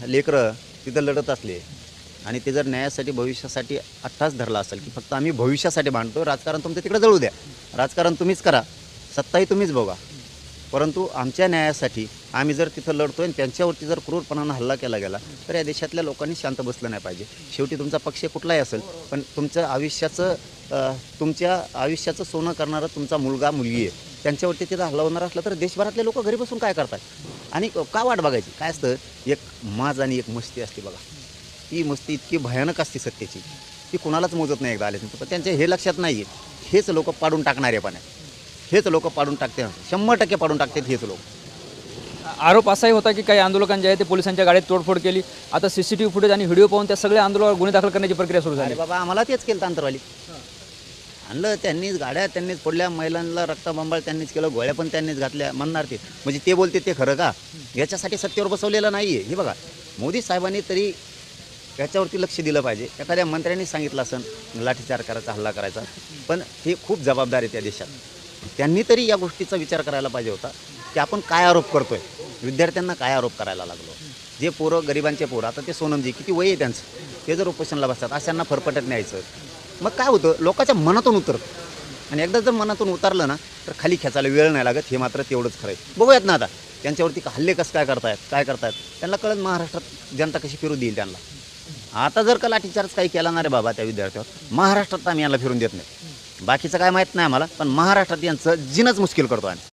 लेकरं तिथं लढत असले आणि ते जर न्यायासाठी भविष्यासाठी अट्टास धरला असेल की फक्त आम्ही भविष्यासाठी भांडतो, राजकारण तुमचं तिकडे जळू द्या, राजकारण तुम्हीच करा, सत्ताही तुम्हीच बघा, परंतु आमच्या न्यायासाठी आम्ही जर तिथं लढतोय आणि त्यांच्यावरती जर क्रूरपणानं हल्ला केला गेला तर या देशातल्या लोकांनी शांत बसलं नाही पाहिजे. शेवटी तुमचा पक्ष कुठलाही असेल, पण तुमच्या आयुष्याचं सोनं करणारा तुमचा मुलगा मुलगी आहे, त्यांच्यावरती तिथं हल्ला होणार असला तर देशभरातले लोक घरी बसून काय करतात आणि का वाट बघायची? काय असतं, एक माज आणि एक मस्ती असते बघा, ती मस्ती इतकी भयानक असते सत्तेची, ती कुणालाच मोजत नाही एकदा आले, पण त्यांच्या हे लक्षात नाही आहे, हेच लोक पाडून टाकणारे पण आहे, हेच लोक पाडून टाकते, 100% पाडून टाकतात हेच लोक. आरोप असाही होता की काही आंदोलकांचे आहे ते पोलिसांच्या गाडीत तोडफोड केली. आता सीसीटीव्ही फुटेज आणि व्हिडिओ पाहून त्या सगळ्या आंदोलकावर गुन्हे दाखल करण्याची प्रक्रिया सुरू अरे झाली. बाबा, आम्हाला तेच केलं तांतरवाली, आणलं त्यांनीच, गाड्या त्यांनीच फोडल्या, महिलांना रक्तबंबाळ त्यांनीच केलं, गोळ्या पण त्यांनीच घातल्या, म्हणणार ते म्हणजे ते बोलते ते खरं का? याच्यासाठी सत्तेवर बसवलेलं नाही आहे. हे बघा, मोदी साहेबांनी तरी याच्यावरती लक्ष दिलं पाहिजे. एखाद्या मंत्र्यांनी सांगितलं असं लाठीचार करायचा, हल्ला करायचा, पण हे खूप जबाबदार आहे त्या देशात. त्यांनी तरी या गोष्टीचा विचार करायला पाहिजे होता की आपण काय आरोप करतोय, विद्यार्थ्यांना काय आरोप करायला लागलो. जे पोरं, गरिबांचे पोरं, आता ते सोनमजी किती वय आहे त्यांचं, ते जर उपोषणाला बसतात, अशांना फरफटत न्यायचं, मग काय होतं, लोकांच्या मनातून उतरतं आणि एकदा जर मनातून उतरलं ना तर खाली खेचायला वेळ नाही लागत. हे मात्र तेवढंच खरं आहे. बघूयात ना आता त्यांच्यावरती हल्ले कसं काय करतायत त्यांना कळत, महाराष्ट्रात जनता कशी फिरू देईल त्यांना. आता जर का लाठीचार्ज काही केला ना रे बाबा त्या विद्यार्थ्यावर, महाराष्ट्रात आम्ही यांना फिरून देत नाही. बाकीचं काय माहीत नाही आम्हाला, पण महाराष्ट्रात यांचं जिनच मुश्किल करतो आम्ही.